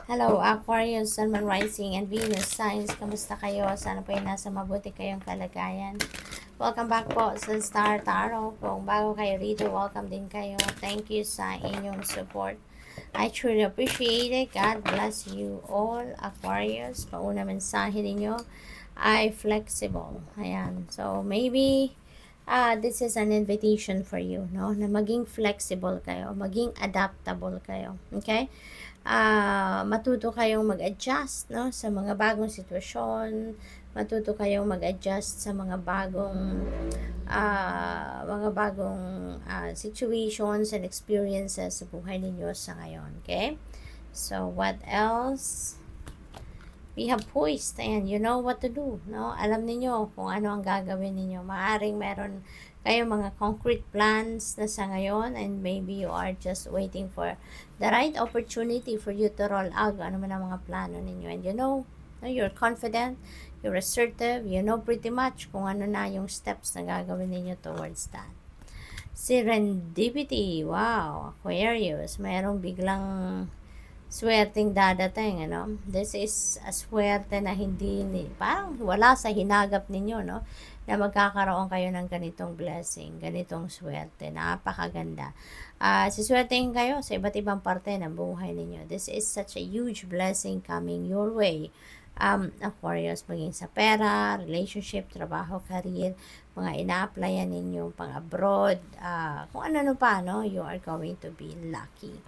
Hello, Aquarius, Sun, Moon, Rising, and Venus signs. Kamusta kayo? Sana po ay nasa mabuti kayong kalagayan. Welcome back po sa Star Tarot. Kung bago kayo rito, welcome din kayo. Thank you sa inyong support. I truly appreciate it. God bless you all, Aquarius. Pauna mensahe ninyo ay flexible. Ayan. So, maybe this is an invitation for you, no? Na maging flexible kayo, maging adaptable kayo. Okay? Matuto kayong mag-adjust, no, sa mga bagong sitwasyon, matuto kayong mag-adjust sa mga bagong situations and experiences sa buhay ninyo sa ngayon, okay? So, what else? We have poised, and you know what to do, no? Alam niyo kung ano ang gagawin ninyo. Maaring meron kayong mga concrete plans na sa ngayon, and maybe you are just waiting for the right opportunity for you to roll out kung ano man ang mga plano ninyo. And you know, you're confident, you're assertive, you know pretty much kung ano na yung steps na gagawin ninyo towards that. Serendipity, wow, Aquarius, mayroong biglang swerteng dadating, ano? This is a swerte na hindi, parang wala sa hinagap ninyo, no? Na magkakaroon kayo ng ganitong blessing, ganitong swerte. Napakaganda. Siswertein kayo sa iba't ibang parte ng buhay ninyo. This is such a huge blessing coming your way. Aquarius, maging sa pera, relationship, trabaho, career, mga ina-applyan ninyo pang-abroad, kung ano pa, no? You are going to be lucky.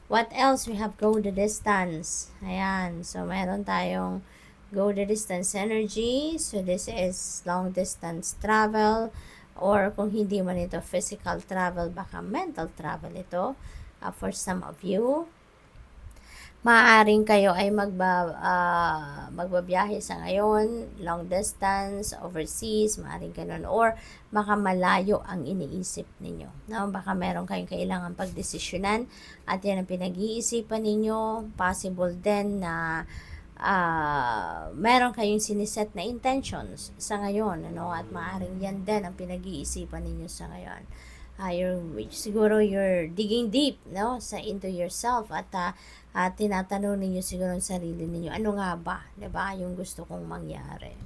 What else? We have go the distance. Ayan. So, meron tayong go the distance energy. So, this is long distance travel. Or kung hindi man ito physical travel, baka mental travel ito for some of you. Maaaring kayo ay magbabiyahe sa ngayon, long distance, overseas, maaaring ganun, or baka malayo ang iniisip ninyo. No? Baka meron kayong kailangan pagdesisyonan at yan ang pinag-iisipan ninyo. Possible din na meron kayong siniset na intentions sa ngayon, ano? At maaaring yan din ang pinag-iisipan ninyo sa ngayon. Siguro you're digging deep, no, into yourself, at tinatanong ninyo siguro ang sarili ninyo, ano nga ba, 'di ba, yung gusto kong mangyari.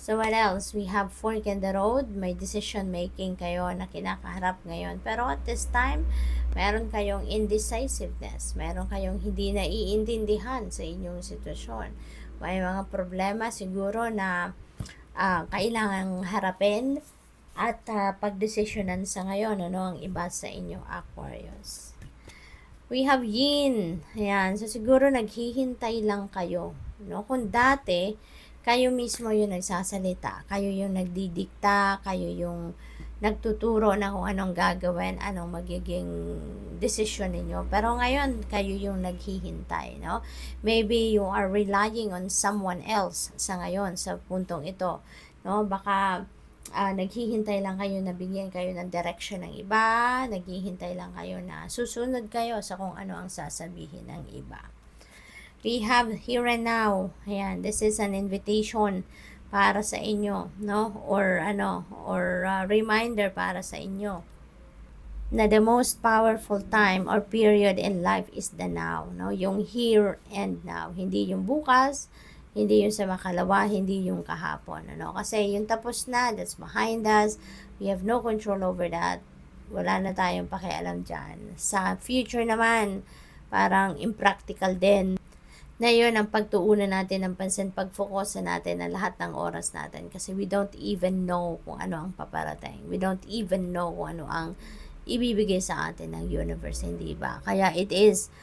So, what else? We have fork in the road. May decision making kayo na kinakaharap ngayon. Pero at this time, meron kayong indecisiveness. Meron kayong hindi naiintindihan sa inyong sitwasyon. May mga problema siguro na kailangang harapin at pagdesisyonan sa ngayon, ano ang iba sa inyo, Aquarius. We have yin. Ayan. So, siguro naghihintay lang kayo. No? Kung dati, kayo mismo yung nagsasalita. Kayo yung nagdidikta. Kayo yung nagtuturo na kung anong gagawin, anong magiging decision ninyo. Pero ngayon, kayo yung naghihintay. No? Maybe you are relying on someone else sa ngayon, sa puntong ito. No? Baka naghihintay lang kayo na bigyan kayo ng direction ng iba, naghihintay lang kayo na susunod kayo sa kung ano ang sasabihin ng iba. We have here and now. Ayan, this is an invitation para sa inyo, no? Or reminder para sa inyo na the most powerful time or period in life is the now, no? Yung here and now, hindi yung bukas, hindi yung sa makalawa, hindi yung kahapon, ano? Kasi yung tapos na, that's behind us. We have no control over that. Wala na tayong pakialam dyan. Sa future naman, parang impractical din. Na yun ang pagtuunan natin ng pansin, pag-focus natin ng lahat ng oras natin. Kasi we don't even know kung ano ang paparating. We don't even know kung ano ang ibibigay sa atin ng universe, hindi ba? Kaya it is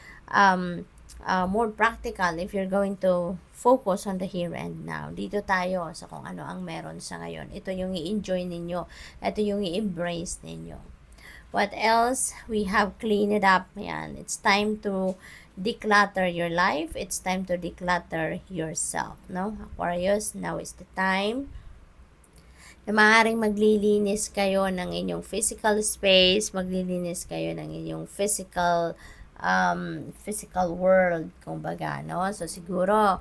more practical if you're going to focus on the here and now. Dito tayo sa kung ano ang meron sa ngayon. Ito yung i-enjoy ninyo. Ito yung i-embrace ninyo. What else? We have cleaned it up. Yan. It's time to declutter your life. It's time to declutter yourself. No? Aquarius, now is the time na maaaring maglilinis kayo ng inyong physical space, maglilinis kayo ng inyong physical world, kumbaga, no? So, siguro,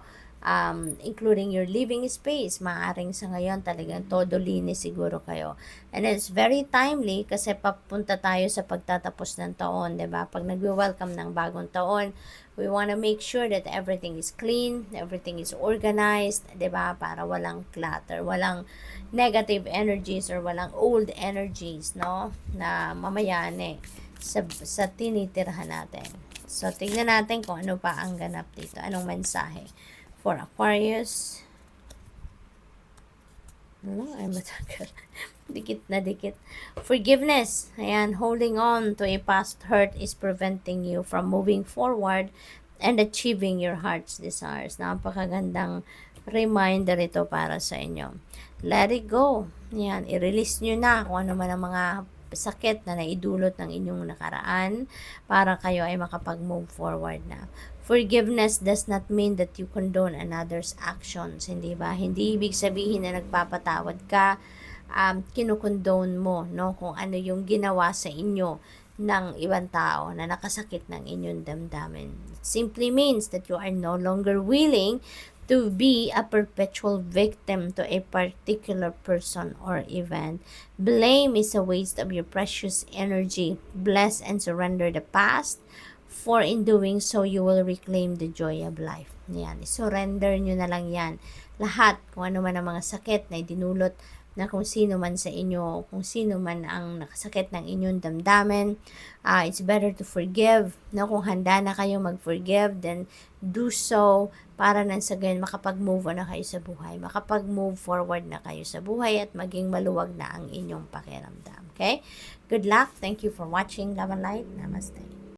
including your living space. Maaring sa ngayon talagang todo linis siguro kayo. And it's very timely kasi papunta tayo sa pagtatapos ng taon, 'di ba? Pag nagwe-welcome ng bagong taon, we want to make sure that everything is clean, everything is organized, 'di ba? Para walang clutter, walang negative energies or walang old energies, no? Na mamayane sa tinitirhan natin. So, tignan natin kung ano pa ang ganap dito. Anong mensahe for Aquarius? Ano? Ay, matagal. Dikit na dikit. Forgiveness. Ayan, holding on to a past hurt is preventing you from moving forward and achieving your heart's desires. Napakagandang reminder ito para sa inyo. Let it go. Yan, i-release nyo na kung ano man ang mga sakit na naidulot ng inyong nakaraan para kayo ay makapag-move forward na. Forgiveness does not mean that you condone another's actions, hindi ba? Hindi ibig sabihin na nagpapatawad ka, kinukondone mo, no? Kung ano yung ginawa sa inyo ng ibang tao na nakasakit ng inyong damdamin. It simply means that you are no longer willing to be a perpetual victim to a particular person or event. Blame is a waste of your precious energy. Bless and surrender the past, for in doing so, you will reclaim the joy of life. Yan, surrender nyo na lang yan. Lahat, kung ano man ang mga sakit na idinulot na kung sino man sa inyo, kung sino man ang nakasakit ng inyong damdamin, it's better to forgive. No? Kung handa na kayo mag-forgive, then do so para nang sa ganyan makapag-move on na kayo sa buhay, makapag-move forward na kayo sa buhay at maging maluwag na ang inyong pakiramdam. Okay? Good luck. Thank you for watching. Love and light. Namaste.